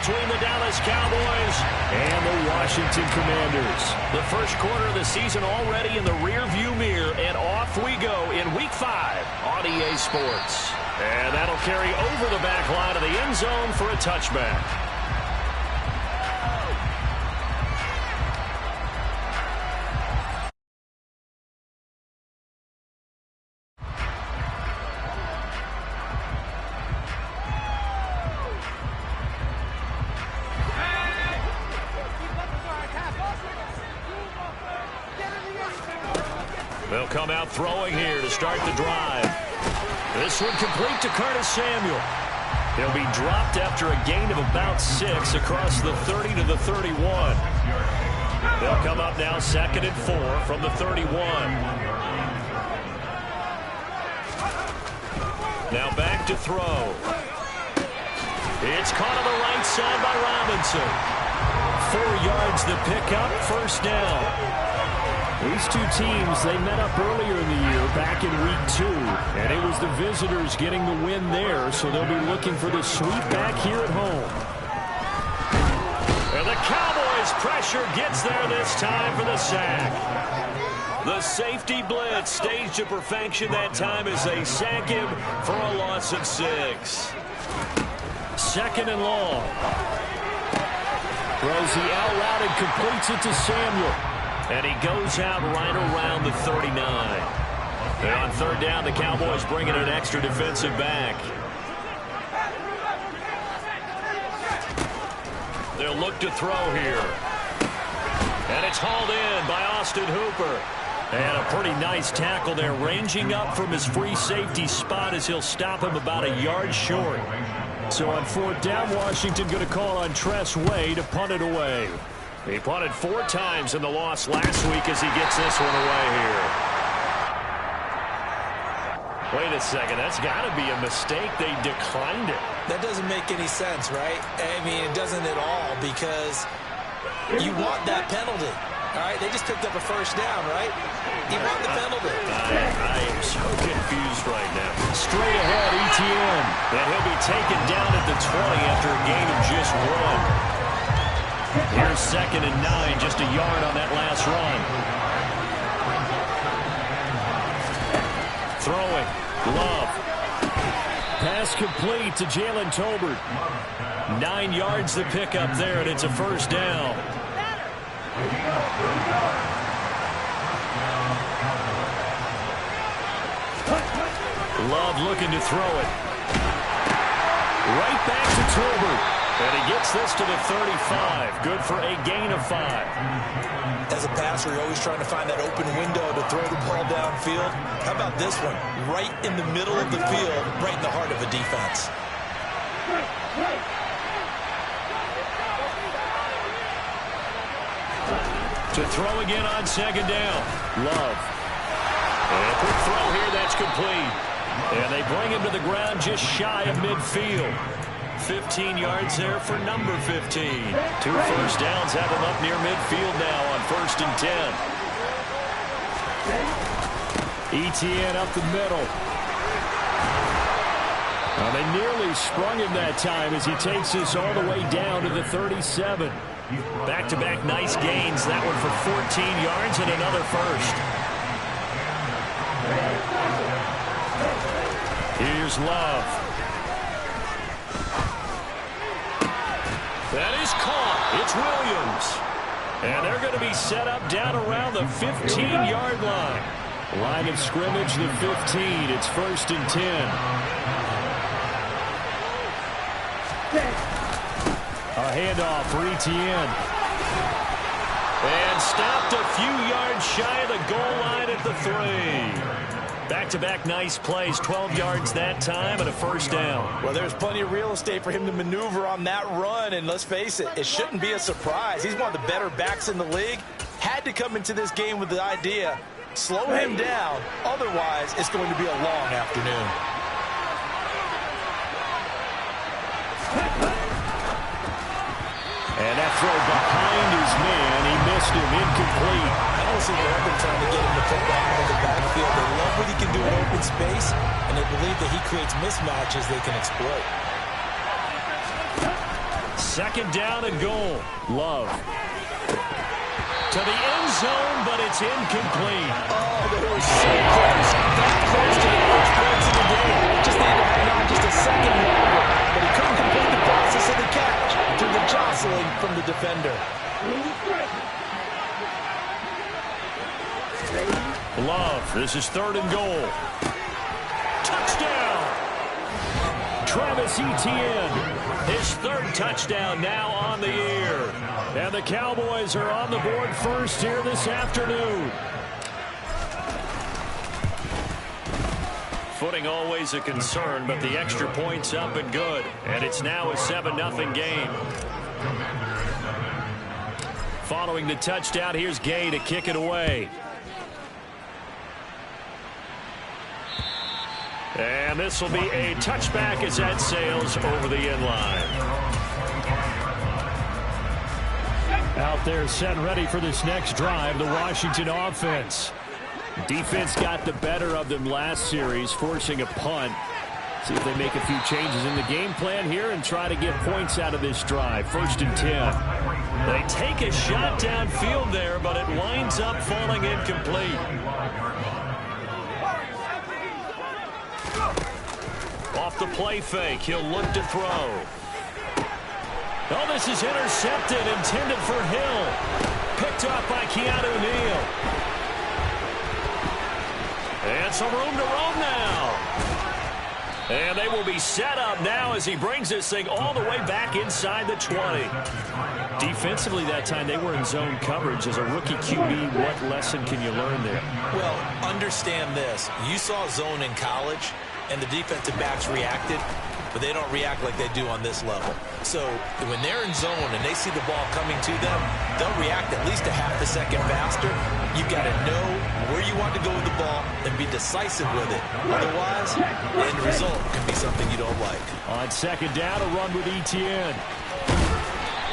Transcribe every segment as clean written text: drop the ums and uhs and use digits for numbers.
between the Dallas Cowboys and the Washington Commanders. The first quarter of the season already in the rearview mirror, and off we go in Week 5 on EA Sports. And that'll carry over the back line of the end zone for a touchback. They'll come out throwing here to start the drive. This one complete to Curtis Samuel. He'll be dropped after a gain of about 6 across the 30 to the 31. They'll come up now 2nd and 4 from the 31. Now back to throw. It's caught on the right side by Robinson. 4 yards the pickup, first down. These two teams, they met up earlier in the year back in Week 2, and it was the visitors getting the win there, so they'll be looking for the sweep back here at home. And the Cowboys' pressure gets there this time for the sack. The safety blitz staged to perfection that time as they sack him for a loss of 6. 2nd and long. Throws the out route and completes it to Samuel. And he goes out right around the 39. And on 3rd down, the Cowboys bring in an extra defensive back. They'll look to throw here. And it's hauled in by Austin Hooper. And a pretty nice tackle there, ranging up from his free safety spot as he'll stop him about a yard short. So on 4th down, Washington going to call on Tress Way to punt it away. He punted 4 times in the loss last week as he gets this one away here. Wait a second, that's got to be a mistake. They declined it. That doesn't make any sense, right? I mean, it doesn't at all, because you want that penalty. All right, they just picked up a first down, right? You want the penalty. I am so confused right now. Straight ahead, ETN. And he'll be taken down at the 20 after a gain of just 1. Here's 2nd and 9, just a yard on that last run. Throwing, Love. Pass complete to Jalen Tolbert. 9 yards the pickup there, and it's a first down. Love looking to throw it. Right back to Tolbert. And he gets this to the 35. Good for a gain of 5. As a passer, you're always trying to find that open window to throw the ball downfield. How about this one? Right in the middle of the field, right in the heart of a defense. To throw again on 2nd down. Love. And a quick throw here, that's complete. And they bring him to the ground just shy of midfield. 15 yards there for number 15. 2 first downs have him up near midfield now on 1st and 10. ETN up the middle. They nearly sprung him that time as he takes this all the way down to the 37. Back-to-back nice gains. That one for 14 yards and another first. Here's Love. That is caught. It's Williams. And they're going to be set up down around the 15-yard line. Line of scrimmage, the 15. It's 1st and 10. A handoff for ETN. And stopped a few yards shy of the goal line at the 3. Back-to-back nice plays, 12 yards that time and a first down. Well, there's plenty of real estate for him to maneuver on that run, and let's face it, it shouldn't be a surprise. He's one of the better backs in the league. Had to come into this game with the idea, slow him down, otherwise it's going to be a long afternoon. And that throw behind his man, he missed him, incomplete. I don't see they've been trying to get him to put that in the backfield. They love what he can do in open space, and they believe that he creates mismatches they can exploit. second down and goal. Love. To the end zone, but it's incomplete. Oh, they were so close. That close to the first points of the game. Just needed to hang on just a second longer. But he couldn't complete the process of the catch through the jostling from the defender. Love. This is third and goal. Touchdown! Travis Etienne. His third touchdown now on the year. And the Cowboys are on the board first here this afternoon. Footing always a concern, but the extra point's up and good. And it's now a 7-0 game. Following the touchdown, here's Gay to kick it away. And this will be a touchback as that sails over the end line. Out there set and ready for this next drive, the Washington offense. Defense got the better of them last series, forcing a punt. See if they make a few changes in the game plan here and try to get points out of this drive. 1st and 10. They take a shot downfield there, but it winds up falling incomplete. Off the play fake, he'll look to throw. Oh, this is intercepted, intended for Hill. Picked up by Keanu Neal. And some room to roam now. And they will be set up now as he brings this thing all the way back inside the 20. Defensively that time, they were in zone coverage. As a rookie QB, what lesson can you learn there? Well, understand this. You saw zone in college, and the defensive backs reacted, but they don't react like they do on this level. So when they're in zone and they see the ball coming to them, they'll react at least a half a second faster. You've got to know where you want to go with the ball and be decisive with it. Otherwise, the end result can be something you don't like. On second down, a run with Etienne.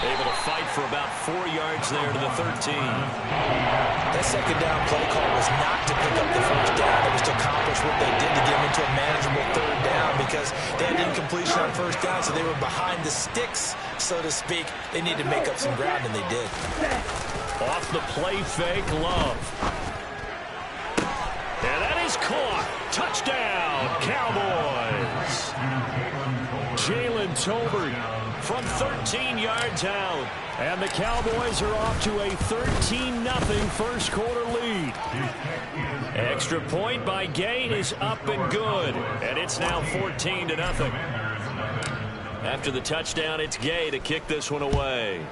Able to fight for about 4 yards there to the 13. That second down play call was not to pick up the first down. It was to accomplish what they did to get them into a manageable third down because they had incompletion on first down, so they were behind the sticks, so to speak. They needed to make up some ground, and they did. Off the play fake, Love. And that is caught. Touchdown, Cowboys. Jalen Tolbert from 13 yards out. And the Cowboys are off to a 13-0 first quarter lead. Extra point by Gay is up and good. And it's now 14-0. After the touchdown, it's Gay to kick this one away.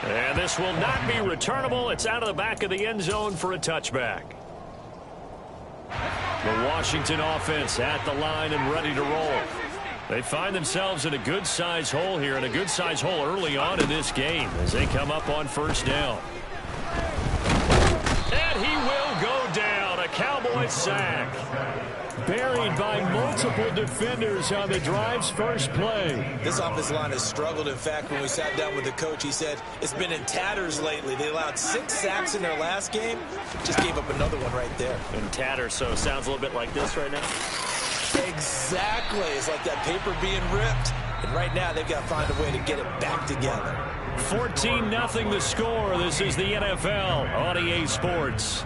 And this will not be returnable. It's out of the back of the end zone for a touchback. The Washington offense at the line and ready to roll. They find themselves in a good-sized hole here, and a good-sized hole early on in this game as they come up on first down. And he will go down. A Cowboys sack. Buried by multiple defenders on the drive's first play. This offensive line has struggled. In fact, when we sat down with the coach, he said it's been in tatters lately. They allowed 6 sacks in their last game. Just gave up another one right there. In tatters, so it sounds a little bit like this right now. Exactly. It's like that paper being ripped. And right now, they've got to find a way to get it back together. 14-0 the score. This is the NFL on EA Sports.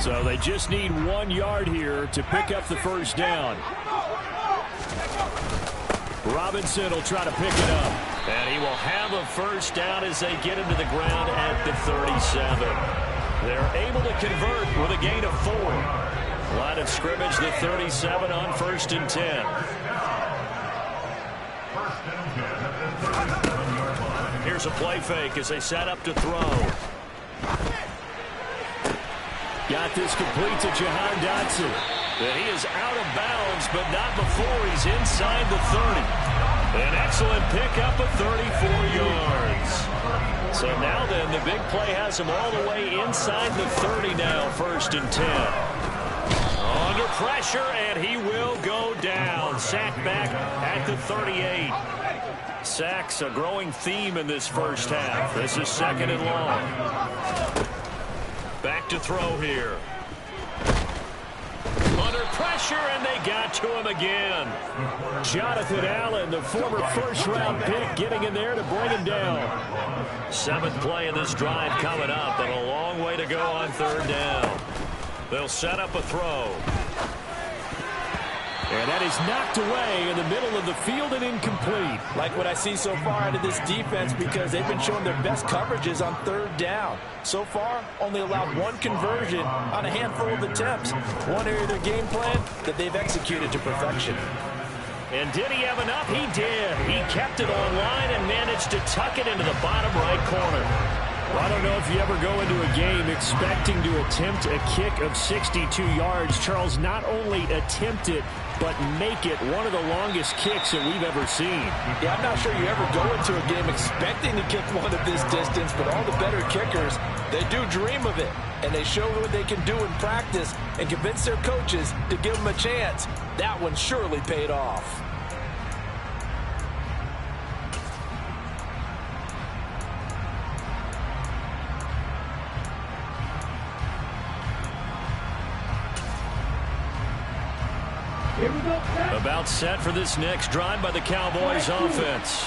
So they just need 1 yard here to pick up the first down. Robinson will try to pick it up. And he will have a first down as they get into the ground at the 37. They're able to convert with a gain of 4. Line of scrimmage, the 37 on 1st and 10. Here's a play fake as they set up to throw. Got this complete to Jahan Dotson. And he is out of bounds, but not before he's inside the 30. An excellent pickup of 34 yards. So now then, the big play has him all the way inside the 30 now, 1st and 10. Under pressure, and he will go down. Sack back at the 38. Sacks a growing theme in this first half. This is 2nd and long. Back back to throw here. Under pressure, and they got to him again. Jonathan Allen, the former first-round pick, getting in there to bring him down. Seventh play of this drive coming up, but a long way to go on third down. They'll set up a throw. And that is knocked away in the middle of the field and incomplete. Like what I see so far out of this defense, because they've been showing their best coverages on third down. So far, only allowed one conversion on a handful of attempts. One area of their game plan that they've executed to perfection. And did he have enough? He did. He kept it online and managed to tuck it into the bottom right corner. Well, I don't know if you ever go into a game expecting to attempt a kick of 62 yards. Charles, not only attempt it, but make it one of the longest kicks that we've ever seen. Yeah, I'm not sure you ever go into a game expecting to kick one of this distance, but all the better kickers, they do dream of it. And they show what they can do in practice and convince their coaches to give them a chance. That one surely paid off. About set for this next drive by the Cowboys offense.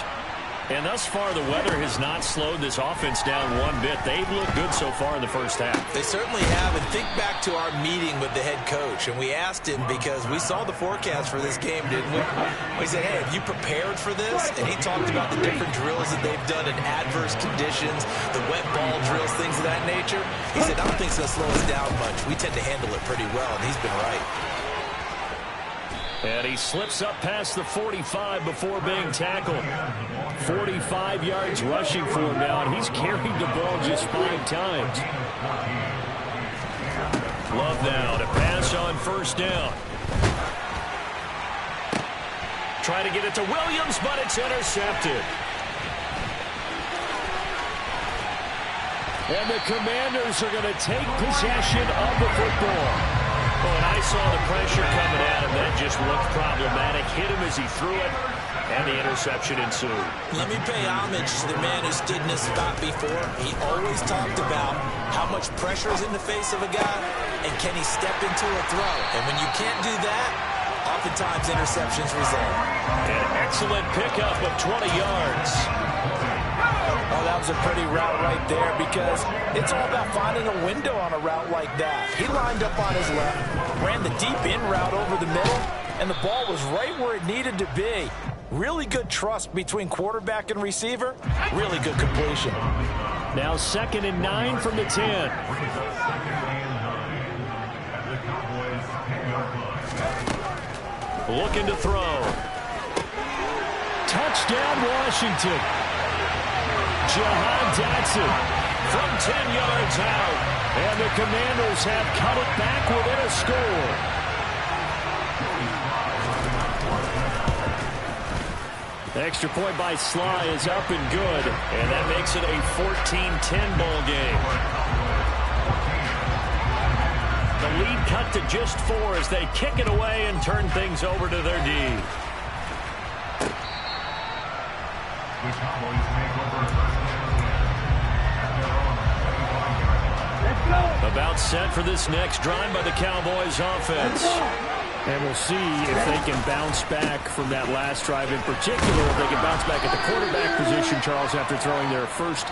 And thus far, the weather has not slowed this offense down one bit. They've looked good so far in the first half. They certainly have. And think back to our meeting with the head coach. And we asked him, because we saw the forecast for this game, didn't we? We said, hey, have you prepared for this? And he talked about the different drills that they've done in adverse conditions, the wet ball drills, things of that nature. He said, I don't think it's going to slow us down much. We tend to handle it pretty well, and he's been right. And he slips up past the 45 before being tackled. 45 yards rushing for him now, and he's carried the ball just 5 times. Love now to pass on first down. Try to get it to Williams, but it's intercepted. And the Commanders are going to take possession of the football. Oh, and I saw the pressure coming at him. That just looked problematic. Hit him as he threw it, and the interception ensued. Let me pay homage to the man who stood in this spot before. He always talked about how much pressure is in the face of a guy, and can he step into a throw. And when you can't do that, oftentimes interceptions result. An excellent pickup of 20 yards. Oh, that was a pretty route right there, because it's all about finding a window on a route like that. He lined up on his left, ran the deep in route over the middle, and the ball was right where it needed to be. Really good trust between quarterback and receiver. Really good completion. Now 2nd and 9 from the 10. Looking to throw. Touchdown, Washington. Jahan Dotson from 10 yards out. And the Commanders have cut it back within a score. The extra point by Sly is up and good. And that makes it a 14-10 ball game. The lead cut to just 4 as they kick it away and turn things over to their D. About set for this next drive by the Cowboys offense. And we'll see if they can bounce back from that last drive in particular. If they can bounce back at the quarterback position, Charles, after throwing their first.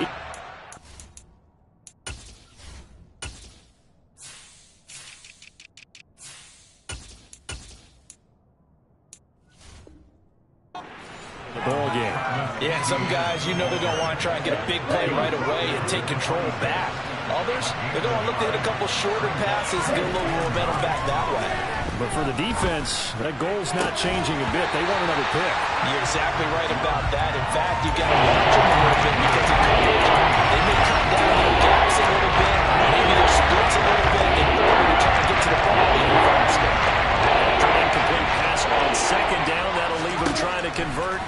The ball game. Yeah, some guys, you know they're going to want to try and get a big play right away and take control back. Others, they're going to look to hit a couple shorter passes and get a little momentum back that way. But for the defense, that goal's not changing a bit. They want another pick. You're exactly right about that. In fact, you got to watch them a little bit, because in coverage, they may cut down their gaps a little bit, maybe their splits a little bit in order to try to get to the ball even faster. After an incomplete pass on 2nd down, that'll leave him trying to convert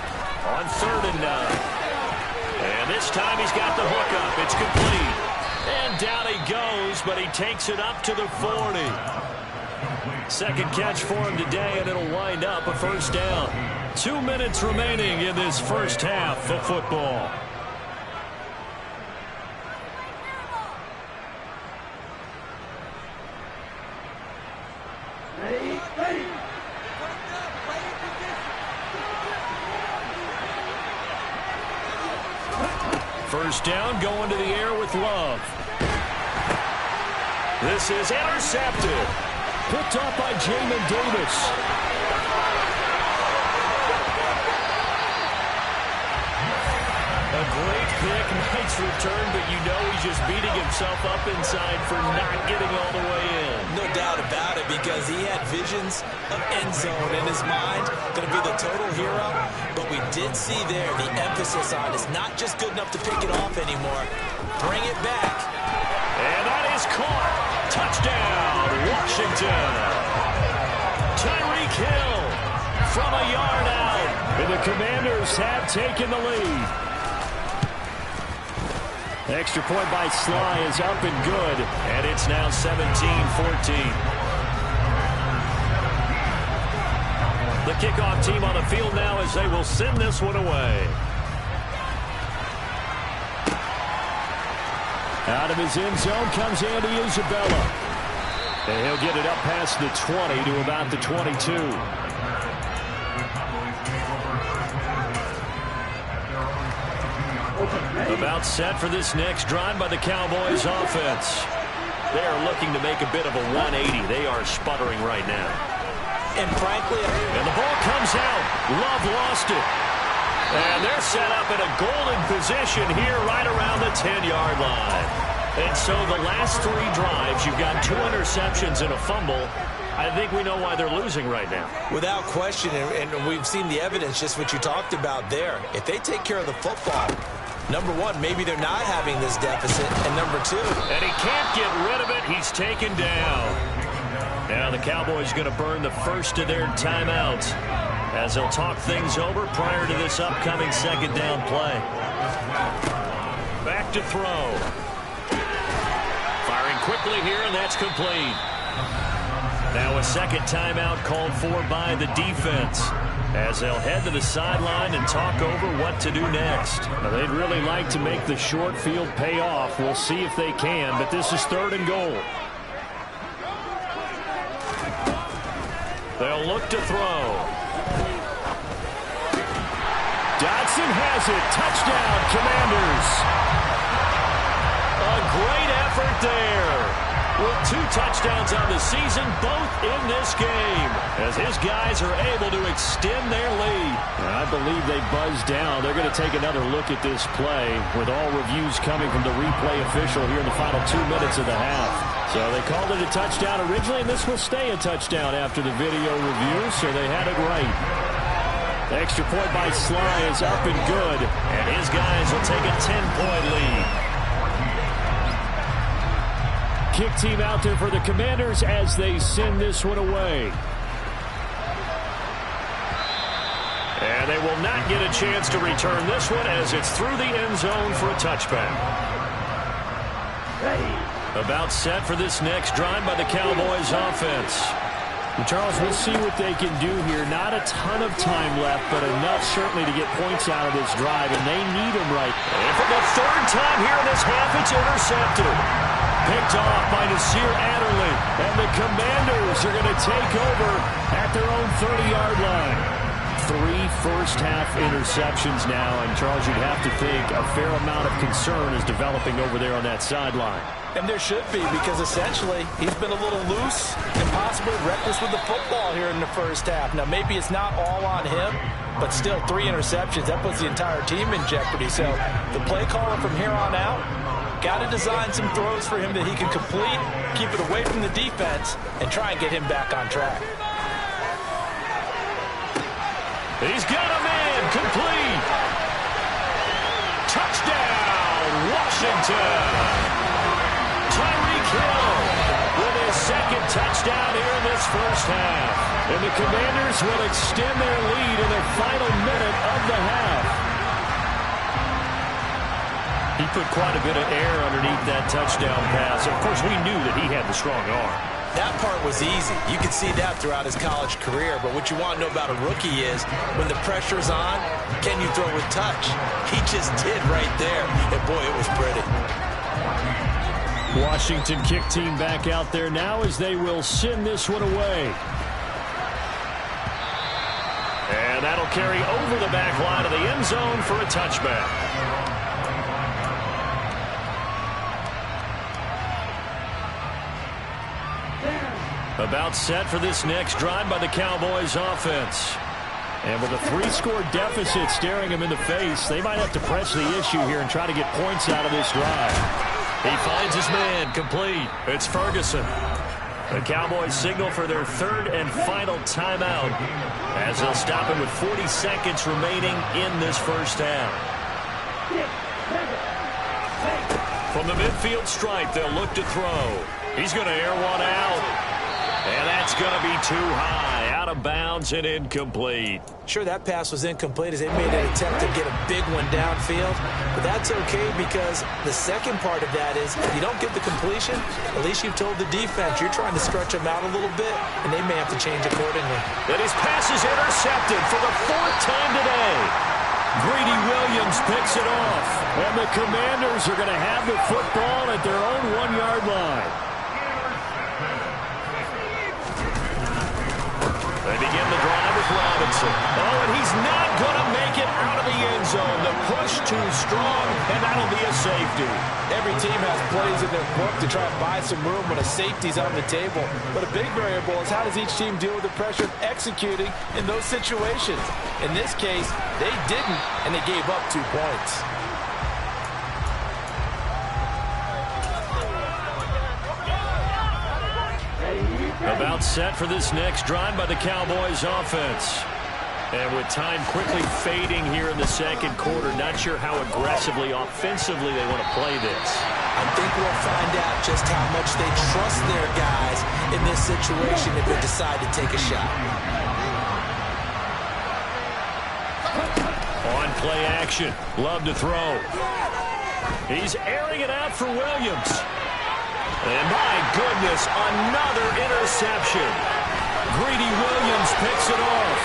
on 3rd and 9. And this time he's got the hook up. It's complete. And down he goes, but he takes it up to the 40. Second catch for him today, and it'll wind up a first down. 2 minutes remaining in this first half of football. First down, going to the air with Love. This is intercepted. Picked off by Jamin Davis. A great pick, nice return, but you know he's just beating himself up inside for not getting all the way in. No doubt about it, because he had visions of end zone in his mind. Going to be the total hero. But we did see there the emphasis on it's not just good enough to pick it off anymore. Bring it back. And that is caught. Touchdown, Washington. Tyreek Hill from a yard out. And the Commanders have taken the lead. Extra point by Sly is up and good. And it's now 17-14. The kickoff team on the field now as they will send this one away. Out of his end zone comes Andy Isabella. And he'll get it up past the 20 to about the 22. About set for this next drive by the Cowboys offense. They are looking to make a bit of a 180. They are sputtering right now. And frankly, and the ball comes out. Love lost it. And they're set up in a golden position here right around the 10-yard line. And so the last three drives, you've got 2 interceptions and a fumble. I think we know why they're losing right now. Without question, and we've seen the evidence, just what you talked about there. If they take care of the football, number one, maybe they're not having this deficit. And number two, and he can't get rid of it. He's taken down. Now the Cowboys going to burn the first of their timeouts as they'll talk things over prior to this upcoming second down play. Back to throw. Firing quickly here, and that's complete. Now a second timeout called for by the defense as they'll head to the sideline and talk over what to do next. Now, they'd really like to make the short field pay off. We'll see if they can, but this is 3rd and goal. They'll look to throw. Dodson has it. Touchdown, Commanders. A great effort there. With 2 touchdowns on the season, both in this game, as his guys are able to extend their lead. And I believe they buzzed down. They're going to take another look at this play with all reviews coming from the replay official here in the final 2 minutes of the half. So they called it a touchdown originally, and this will stay a touchdown after the video review, so they had it right. The extra point by Sly is up and good, and his guys will take a 10-point lead. Kick team out there for the Commanders as they send this one away. And they will not get a chance to return this one as it's through the end zone for a touchback. About set for this next drive by the Cowboys offense. And Charles, we'll see what they can do here. Not a ton of time left, but enough certainly to get points out of this drive, and they need them right. And for the 3rd time here in this half, it's intercepted. Picked off by Nasir Adderley. And the Commanders are going to take over at their own 30-yard line. 3 first-half interceptions now. And, Charles, you'd have to think a fair amount of concern is developing over there on that sideline. And there should be, because essentially he's been a little loose and possibly reckless with the football here in the first half. Now, maybe it's not all on him, but still 3 interceptions. That puts the entire team in jeopardy. So the play caller from here on out, got to design some throws for him that he can complete, keep it away from the defense, and try and get him back on track. He's got him in, complete. Touchdown, Washington. Tyreek Hill with his 2nd touchdown here in this first half. And the Commanders will extend their lead in the final minute of the half. He put quite a bit of air underneath that touchdown pass. Of course, we knew that he had the strong arm. That part was easy. You could see that throughout his college career. But what you want to know about a rookie is when the pressure's on, can you throw with touch? He just did right there. And, boy, it was pretty. Washington kick team back out there now as they will send this one away. And that'll carry over the back line of the end zone for a touchback. About set for this next drive by the Cowboys offense. And with a 3-score deficit staring them in the face, they might have to press the issue here and try to get points out of this drive. He finds his man, complete. It's Ferguson. The Cowboys signal for their third and final timeout as they'll stop it with 40 seconds remaining in this first half. From the midfield stripe, they'll look to throw. He's going to air one out. And that's going to be too high, out of bounds and incomplete. Sure, that pass was incomplete as they made an attempt to get a big one downfield. But that's okay because the second part of that is if you don't get the completion, at least you've told the defense you're trying to stretch them out a little bit, and they may have to change accordingly. And his pass is intercepted for the 4th time today. Greedy Williams picks it off. And the Commanders are going to have the football at their own 1-yard line. They begin the drive with Robinson. Oh, and he's not going to make it out of the end zone. The push too strong, and that'll be a safety. Every team has plays in their book to try and buy some room when a safety's on the table. But a big variable is how does each team deal with the pressure of executing in those situations. In this case, they didn't, and they gave up 2 points. About set for this next drive by the Cowboys offense. And with time quickly fading here in the second quarter, not sure how aggressively, offensively they want to play this. I think we'll find out just how much they trust their guys in this situation if they decide to take a shot. On play action, love to throw. He's airing it out for Williams. And my goodness, another interception. Greedy Williams picks it off.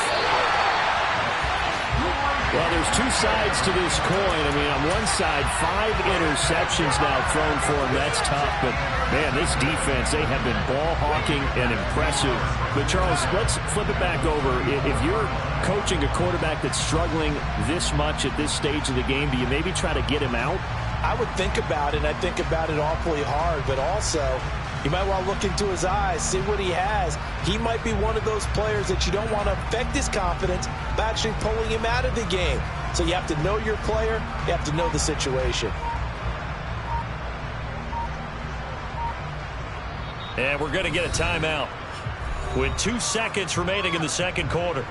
Well, there's 2 sides to this coin. I mean, on one side, 5 interceptions now thrown for him. That's tough. But, man, this defense, they have been ball hawking and impressive. But, Charles, let's flip it back over. If you're coaching a quarterback that's struggling this much at this stage of the game, do you maybe try to get him out? I would think about it, and I think about it awfully hard, but also you might want to look into his eyes, see what he has. He might be one of those players that you don't want to affect his confidence by actually pulling him out of the game. So you have to know your player, you have to know the situation. And we're going to get a timeout with 2 seconds remaining in the second quarter.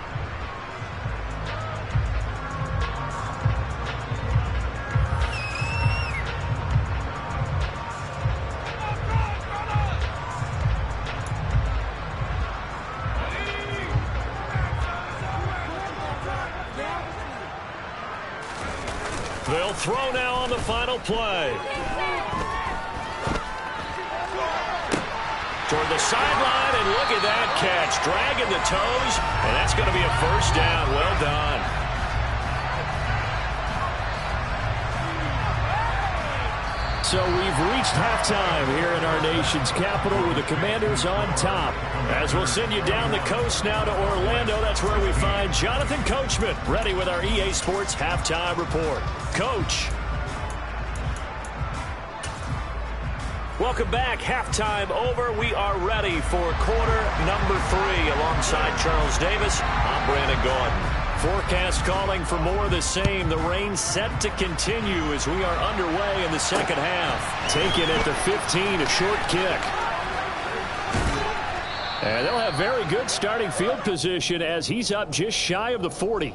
They'll throw now on the final play. Toward the sideline, and look at that catch. Dragging the toes, and that's going to be a first down. Well done. So we've reached halftime here in our nation's capital with the Commanders on top. As we'll send you down the coast now to Orlando, that's where we find Jonathan Coachman, ready with our EA Sports Halftime Report. Coach. Welcome back. Halftime over. We are ready for quarter number 3 alongside Charles Davis. I'm Brandon Gordon. Forecast calling for more of the same. The rain set to continue as we are underway in the second half. Taken at the 15, a short kick. And they'll have very good starting field position as he's up just shy of the 40.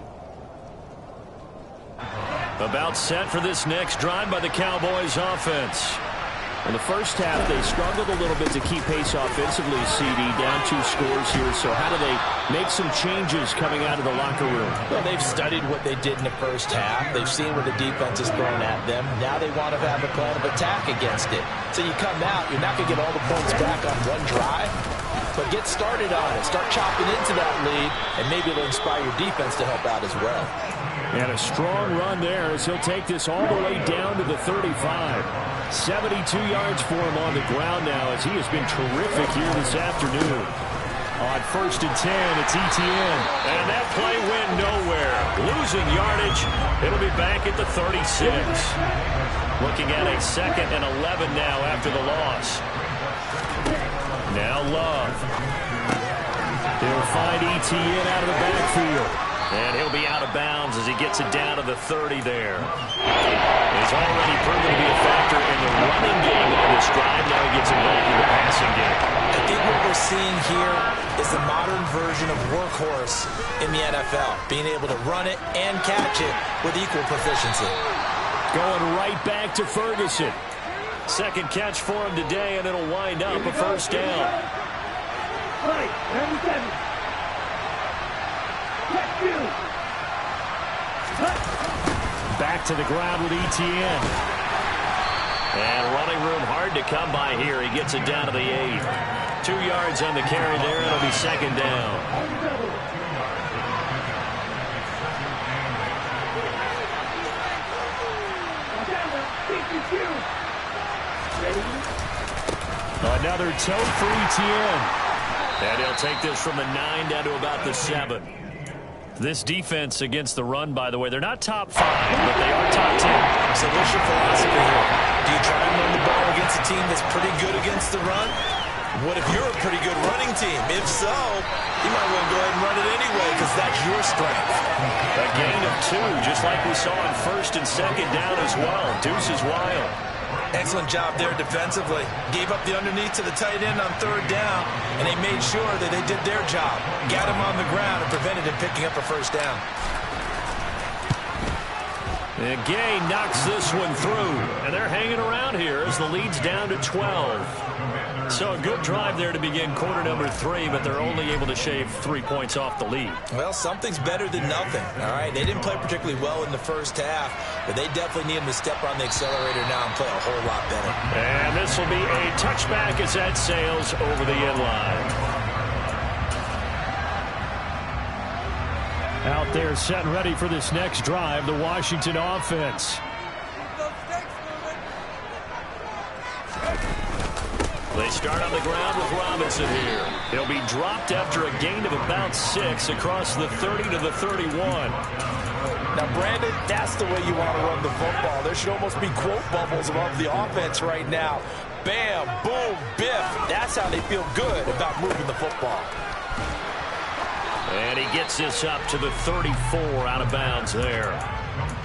About set for this next drive by the Cowboys offense. In the first half, they struggled a little bit to keep pace offensively, CD, down 2 scores here. So how do they make some changes coming out of the locker room? Well, they've studied what they did in the first half. They've seen what the defense is throwing at them. Now they want to have a plan of attack against it. So you come out, you're not going to get all the points back on one drive, but get started on it. Start chopping into that lead, and maybe it'll inspire your defense to help out as well. And a strong run there as he'll take this all the way down to the 35. 72 yards for him on the ground now as he has been terrific here this afternoon. On 1st and 10, it's Etienne. And that play went nowhere. Losing yardage. It'll be back at the 36. Looking at a 2nd and 11 now after the loss. Now Love. He'll find Etienne out of the backfield. And he'll be out of bounds as he gets it down to the 30 there. He's already proven to be a factor in the running game on this drive. Now he gets involved in the passing game. I think what we're seeing here is the modern version of workhorse in the NFL. Being able to run it and catch it with equal proficiency. Going right back to Ferguson. 2nd catch for him today, and it'll wind up a 1st down. Right, 97. Back to the ground with Etienne. And running room hard to come by here. He gets it down to the 8. 2 yards on the carry there. It'll be 2nd down. Another tote for Etienne. And he'll take this from the 9 down to about the 7. This defense against the run, by the way, they're not top 5, but they are top 10. So what's your philosophy here? Do you try and run the ball against a team that's pretty good against the run? What if you're a pretty good running team? If so, you might want to go ahead and run it anyway because that's your strength. A gain of 2, just like we saw on 1st and 2nd down as well. Deuce is wild. Excellent job there defensively. Gave up the underneath to the tight end on 3rd down, and they made sure that they did their job. Got him on the ground and prevented him picking up a 1st down. And Gay knocks this one through, and they're hanging around here as the lead's down to 12. So a good drive there to begin quarter number 3, but they're only able to shave 3 points off the lead. Well, something's better than nothing, all right? They didn't play particularly well in the 1st half, but they definitely need him to step on the accelerator now and play a whole lot better. And this will be a touchback as that sails over the end line. Out there set and ready for this next drive, the Washington offense. They start on the ground with Robinson here. He'll be dropped after a gain of about 6 across the 30 to the 31. Now, Brandon, that's the way you want to run the football. There should almost be quote bubbles above the offense right now. Bam, boom, biff. That's how they feel good about moving the football. And he gets this up to the 34 out of bounds there.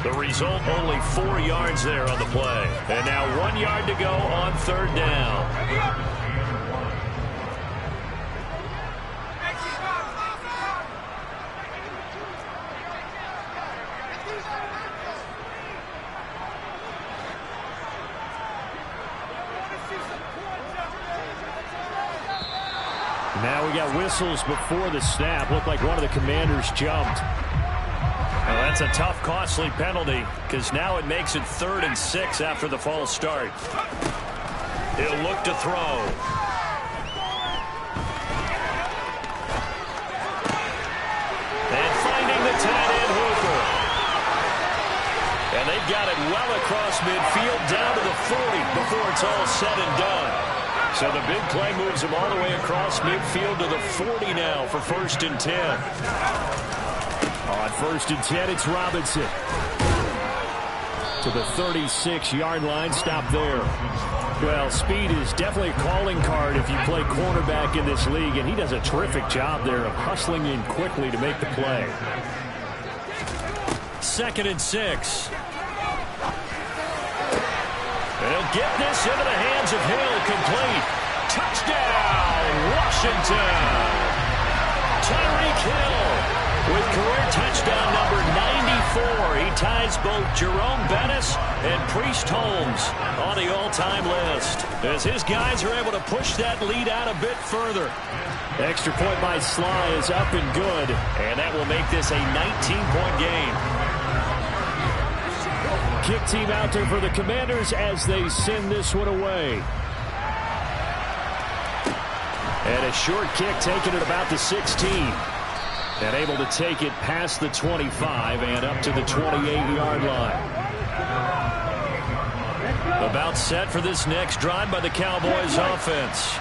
The result, only 4 yards there on the play. And now 1 yard to go on 3rd down. Now we got whistles before the snap. Looked like one of the Commanders jumped. Well, that's a tough, costly penalty because now it makes it 3rd and 6 after the false start. He'll look to throw. And finding the tight end Hooper. And they've got it well across midfield down to the 40 before it's all said and done. So the big play moves him all the way across midfield to the 40 now for 1st and 10. On 1st and 10, it's Robinson. To the 36-yard line, stop there. Well, speed is definitely a calling card if you play cornerback in this league, and he does a terrific job there of hustling in quickly to make the play. 2nd and 6. They'll get this into the hands of Hill, complete. Touchdown, Washington. Tyreek Hill with career touchdown number 94. He ties both Jerome Bettis and Priest Holmes on the all-time list as his guys are able to push that lead out a bit further. Extra point by Sly is up and good, and that will make this a 19-point game. Kick team out there for the Commanders as they send this one away. And a short kick taken at about the 16. And able to take it past the 25 and up to the 28-yard line. About set for this next drive by the Cowboys offense.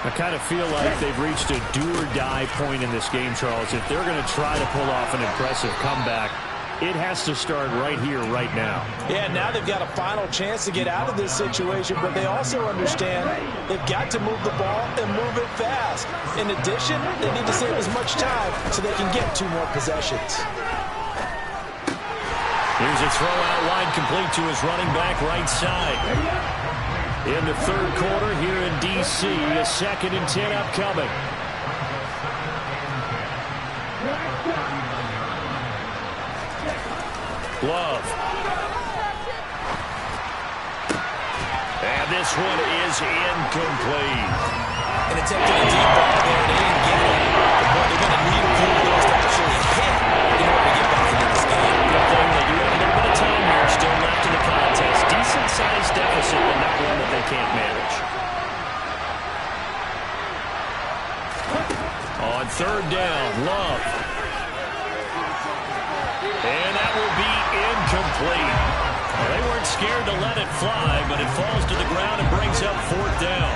I kind of feel like they've reached a do-or-die point in this game, Charles. If they're going to try to pull off an impressive comeback, it has to start right here, right now. Yeah, now they've got a final chance to get out of this situation, but they also understand they've got to move the ball and move it fast. In addition, they need to save as much time so they can get 2 more possessions. Here's a throw out wide, complete to his running back right side. In the third quarter here in D.C., a 2nd and 10 upcoming. Love. And this one is incomplete. And attempting a deep ball there, they didn't get it. But they're going to need a few of those to actually hit in order to get back into this game. Good thing they do have a little bit of time here still left in the contest. Decent-sized deficit, but not one that they can't manage. On 3rd down, Love. And that will be incomplete. Well, they weren't scared to let it fly, but it falls to the ground and brings up 4th down.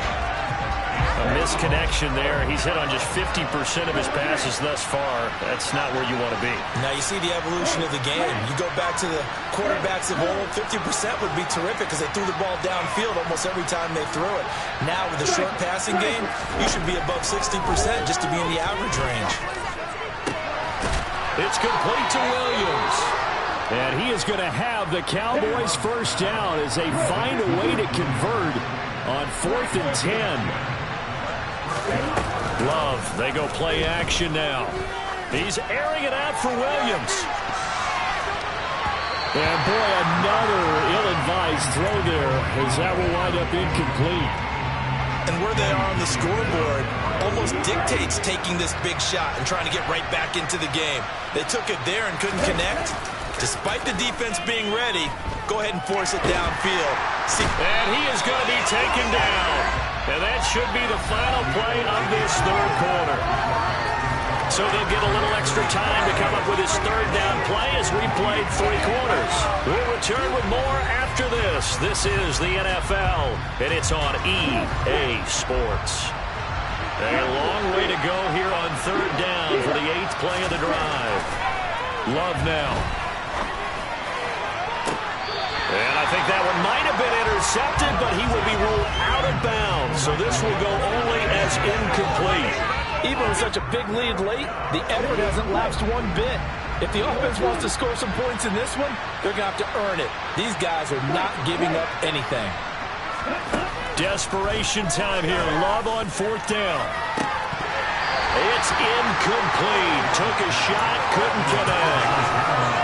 A misconnection there. He's hit on just 50% of his passes thus far. That's not where you want to be. Now you see the evolution of the game. You go back to the quarterbacks of old, 50% would be terrific because they threw the ball downfield almost every time they threw it. Now with the short passing game, you should be above 60% just to be in the average range. It's complete to Williams. And he is going to have the Cowboys' 1st down as they find a way to convert on 4th and 10. Love, they go play action now. He's airing it out for Williams. And boy, another ill-advised throw there as that will wind up incomplete. And where they are on the scoreboard almost dictates taking this big shot and trying to get right back into the game. They took it there and couldn't connect. Despite the defense being ready, go ahead and force it downfield. And he is going to be taken down. And that should be the final play of this 3rd quarter. So they'll get a little extra time to come up with his 3rd down play as we played 3 quarters. We'll return with more after this. This is the NFL, and it's on EA Sports. A long way to go here on 3rd down for the 8th play of the drive. Love now. And I think that one might have been intercepted, but he will be ruled out of bounds. So this will go only as incomplete. Even with such a big lead late, the effort hasn't lapsed one bit. If the offense wants to score some points in this one, they're going to have to earn it. These guys are not giving up anything. Desperation time here. Love on 4th down. It's incomplete. Took a shot, couldn't connect.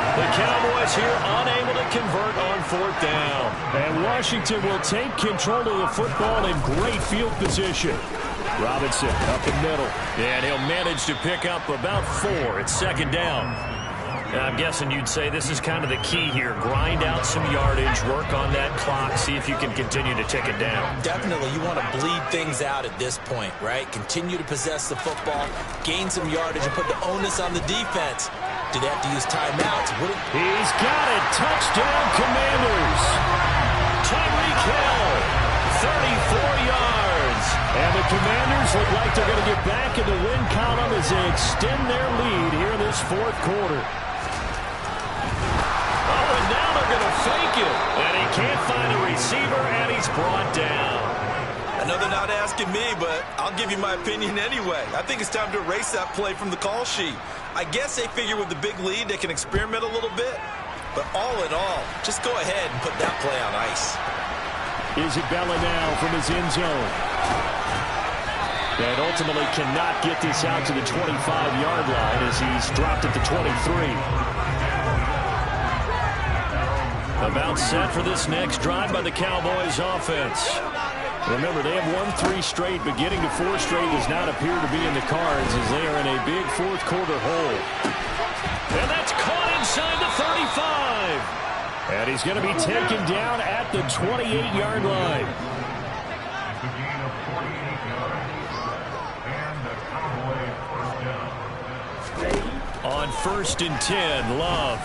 The Cowboys here unable to convert on 4th down. And Washington will take control of the football in great field position. Robinson up the middle. And he'll manage to pick up about 4. It's 2nd down. And I'm guessing you'd say this is kind of the key here. Grind out some yardage, work on that clock, see if you can continue to tick it down. Definitely, you want to bleed things out at this point, right? Continue to possess the football, gain some yardage, and put the onus on the defense. Do they have to use timeouts? He's got it. Touchdown, Commanders. Tyreek Hill, 34 yards. And the Commanders look like they're going to get back in the win column as they extend their lead here in this 4th quarter. Oh, and now they're going to fake it. And he can't find a receiver, and he's brought down. I know they're not asking me, but I'll give you my opinion anyway. I think it's time to erase that play from the call sheet. I guess they figure with the big lead they can experiment a little bit. But all in all, just go ahead and put that play on ice. Isabella now from his end zone. And ultimately cannot get this out to the 25-yard line as he's dropped at the 23. About set for this next drive by the Cowboys offense. Remember, they have won 3 straight, but getting to 4 straight does not appear to be in the cards as they are in a big 4th quarter hole. And that's caught inside the 35. And he's going to be taken down at the 28-yard line. And the Cowboys first down. 1st and 10. Love.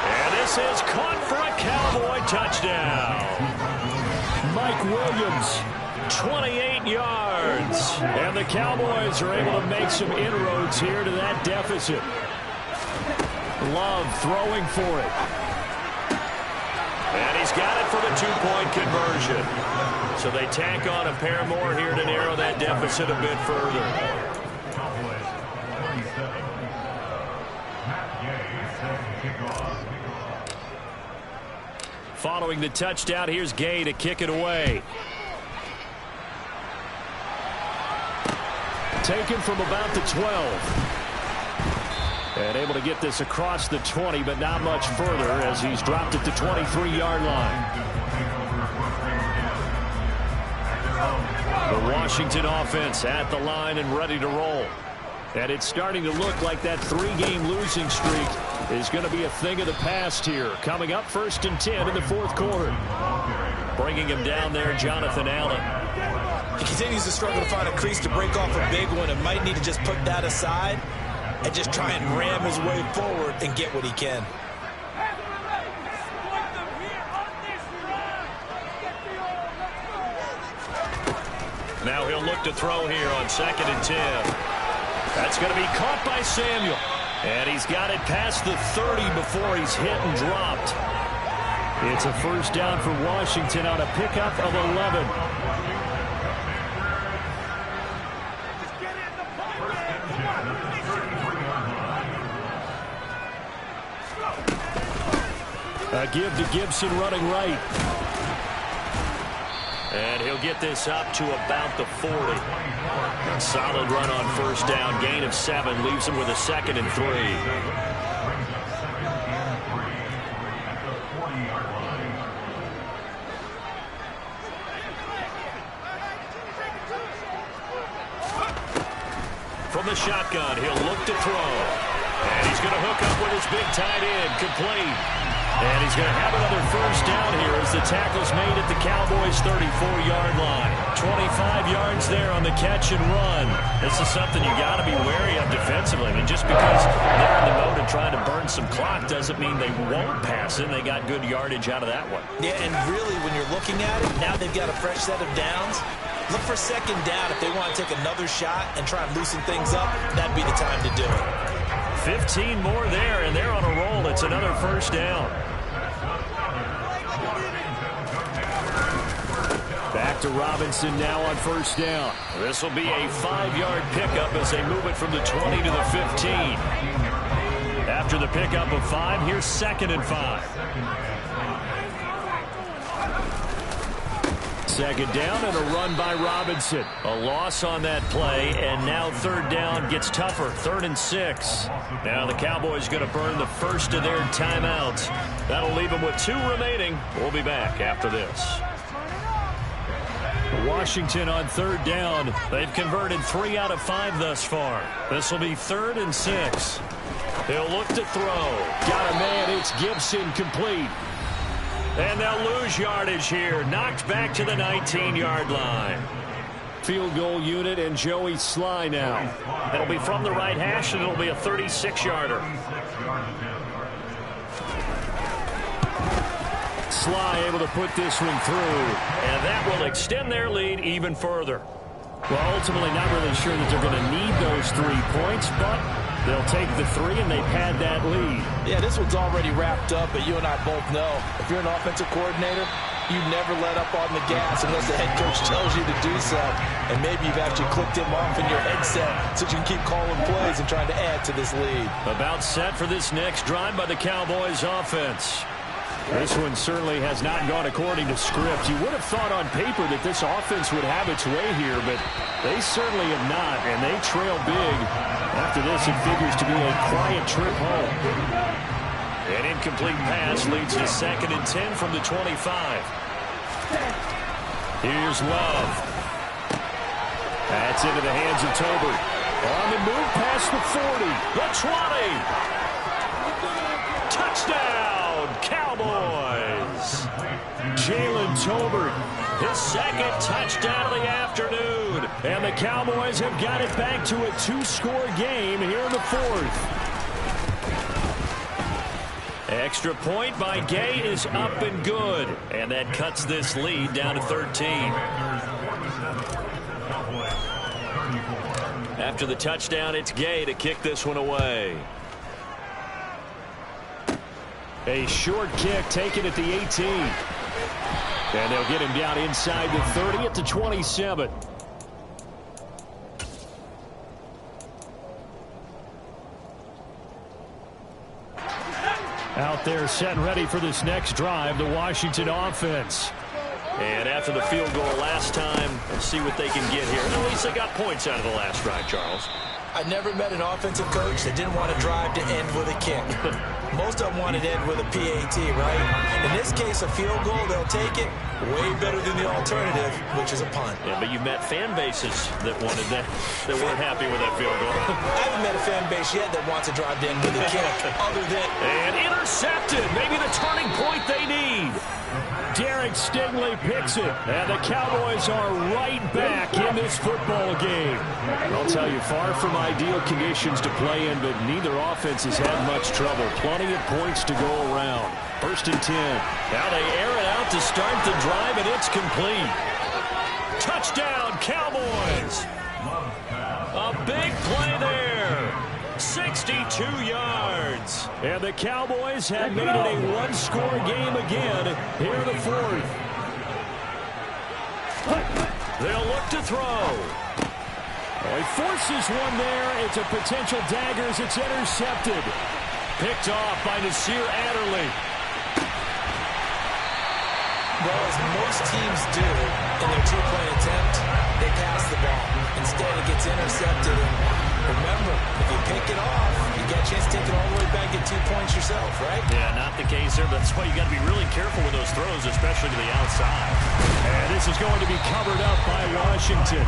And this is caught for a Cowboy touchdown. Mike Williams, 28 yards. And the Cowboys are able to make some inroads here to that deficit. Love throwing for it. And he's got it for the 2-point conversion. So they tack on a pair more here to narrow that deficit a bit further. Following the touchdown, here's Gay to kick it away. Taken from about the 12. And able to get this across the 20, but not much further as he's dropped at the 23-yard line. The Washington offense at the line and ready to roll. And it's starting to look like that 3-game losing streak is going to be a thing of the past here. Coming up 1st and 10 in the 4th quarter. Bringing him down there, Jonathan Allen. He continues to struggle to find a crease to break off a big one and might need to just put that aside and just try and ram his way forward and get what he can. Now he'll look to throw here on 2nd and 10. That's going to be caught by Samuel. And he's got it past the 30 before he's hit and dropped. It's a 1st down for Washington on a pickup of 11. A give to Gibson running right. And he'll get this up to about the 40. A solid run on 1st down. Gain of 7 leaves him with a 2nd and 3. From the shotgun, he'll look to throw. And he's going to hook up with his big tight end. Complete. And he's going to have another 1st down here as the tackle's made at the Cowboys' 34-yard line. 25 yards there on the catch and run. This is something you got to be wary of defensively. I mean, just because they're in the mode of trying to burn some clock doesn't mean they won't pass it. They got good yardage out of that one. Yeah, and really, when you're looking at it, now they've got a fresh set of downs. Look for 2nd down. If they want to take another shot and try and loosen things up, that'd be the time to do it. 15 more there, and they're on a roll. It's another 1st down. Back to Robinson now on 1st down. This will be a 5-yard pickup as they move it from the 20 to the 15. After the pickup of 5, here's 2nd and 5. 2nd down and a run by Robinson. A loss on that play, and now 3rd down gets tougher. 3rd and 6. Now the Cowboys going to burn the first of their timeouts. That'll leave them with 2 remaining. We'll be back after this. Washington on 3rd down. They've converted 3 out of 5 thus far. This will be 3rd and 6. They'll look to throw. Got a man. It's Gibson, complete. And they'll lose yardage here. Knocked back to the 19-yard line. Field goal unit and Joey Sly now. It'll be from the right hash, and it'll be a 36-yarder. Sly able to put this one through, and that will extend their lead even further. Well, ultimately not really sure that they're going to need those 3 points, but they'll take the 3 and they pad that lead. Yeah, this one's already wrapped up, but you and I both know if you're an offensive coordinator, you never let up on the gas unless the head coach tells you to do so. And maybe you've actually clicked him off in your headset so you can keep calling plays and trying to add to this lead. About set for this next drive by the Cowboys offense. This one certainly has not gone according to script. You would have thought on paper that this offense would have its way here, but they certainly have not, and they trail big. After this, it figures to be a quiet trip home. An incomplete pass leads to 2nd and 10 from the 25. Here's Love. That's into the hands of Tobert. On the move past the 40, the 20. Touchdown, Cowboys. Jalen Tobert, his 2nd touchdown of the afternoon. And the Cowboys have got it back to a 2-score game here in the fourth. Extra point by Gay is up and good. And that cuts this lead down to 13. After the touchdown, it's Gay to kick this one away. A short kick taken at the 18. And they'll get him down inside the 30 at the 27. Out there set and ready for this next drive, the Washington offense. And after the field goal last time, let's see what they can get here. At least they got points out of the last drive, Charles. I never met an offensive coach that didn't want to drive to end with a kick. Most of them wanted to end with a PAT, right? In this case, a field goal, they'll take it. Way better than the alternative, which is a punt. Yeah, but you've met fan bases that wanted that, that weren't happy with that field goal. I haven't met a fan base yet that wants to drive to end with a kick, other than... And intercepted, maybe the turning point they need. Derek Stingley picks it, and the Cowboys are right back in this football game. I'll tell you, far from ideal conditions to play in, but neither offense has had much trouble. Plenty of points to go around. 1st and 10. Now they air it out to start the drive, and it's complete. Touchdown, Cowboys! A big play there. 62 yards. And the Cowboys have made it a one-score game again here in the fourth. They'll look to throw. Oh, he forces one there. It's a potential dagger as it's intercepted. Picked off by Nasir Adderley. Well, as most teams do in their two-point attempt, they pass the ball. Instead, it gets intercepted. And remember, if you pick it off, you get a chance to take it all the way back and get 2 points yourself, right? Yeah, not the case there. That's why you got to be really careful with those throws, especially to the outside. And this is going to be covered up by Washington.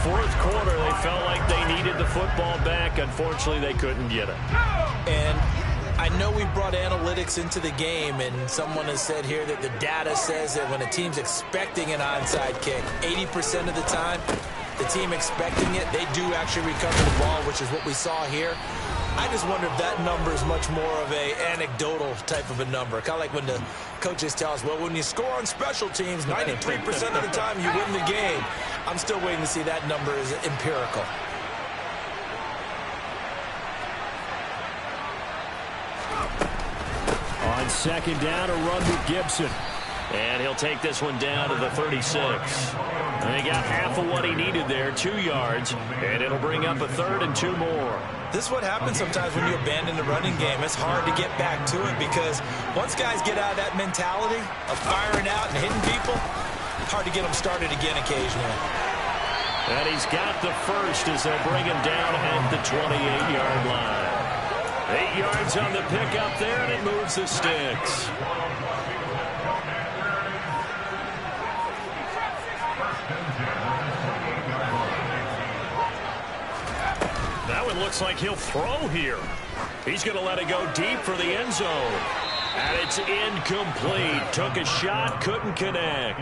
Fourth quarter, they felt like they needed the football back. Unfortunately, they couldn't get it. And I know we brought analytics into the game, and someone has said here that the data says that when a team's expecting an onside kick, 80% of the time, the team expecting it, they do actually recover the ball, which is what we saw here. I just wonder if that number is much more of a anecdotal type of a number. Kind of like when the coaches tell us, well, when you score on special teams, 93% of the time you win the game. I'm still waiting to see that number is empirical. On 2nd down, a run with Gibson. And he'll take this one down to the 36. And he got half of what he needed there, 2 yards. And it'll bring up a 3rd and 2 more. This is what happens sometimes when you abandon the running game. It's hard to get back to it because once guys get out of that mentality of firing out and hitting people, it's hard to get them started again occasionally. And he's got the first as they'll bring him down at the 28-yard line. 8 yards on the pickup there, and it moves the sticks. That one looks like he'll throw here. He's going to let it go deep for the end zone. And it's incomplete. Took a shot, couldn't connect.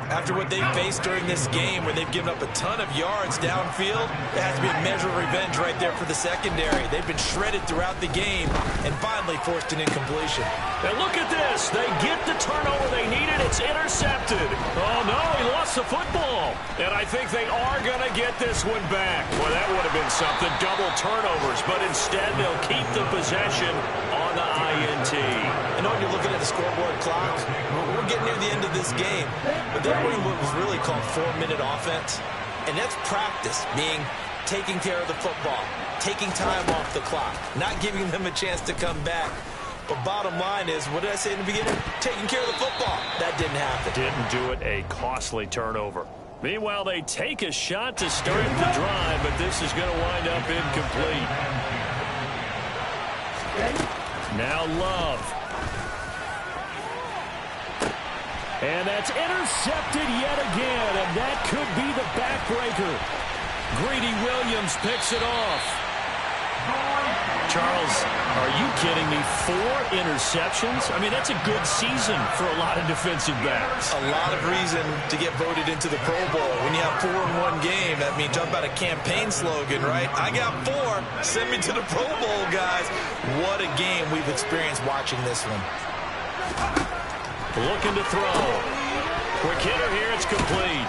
After what they faced during this game where they've given up a ton of yards downfield, there has to be a measure of revenge right there for the secondary. They've been shredded throughout the game and finally forced an incompletion. And look at this. They get the turnover they needed. It's intercepted. Oh, no, he lost the football. And I think they are going to get this one back. Boy, that would have been something. Double turnovers. But instead, they'll keep the possession on the INT. I know when you're looking at the scoreboard clock, we're getting near the end of this game. But they're running what was really called 4-minute offense. And that's practice, being taking care of the football, taking time off the clock, not giving them a chance to come back. But bottom line is, what did I say in the beginning? Taking care of the football. That didn't happen. Didn't do it. A costly turnover. Meanwhile, they take a shot to start the drive, but this is going to wind up incomplete. Now Love. And that's intercepted yet again, and that could be the backbreaker. Greedy Williams picks it off. Charles, are you kidding me? 4 interceptions? I mean, that's a good season for a lot of defensive backs. A lot of reason to get voted into the Pro Bowl. When you have 4 in one game, that means talk about a campaign slogan, right? I got 4. Send me to the Pro Bowl, guys. What a game we've experienced watching this one. Looking to throw. Quick hitter here. It's complete.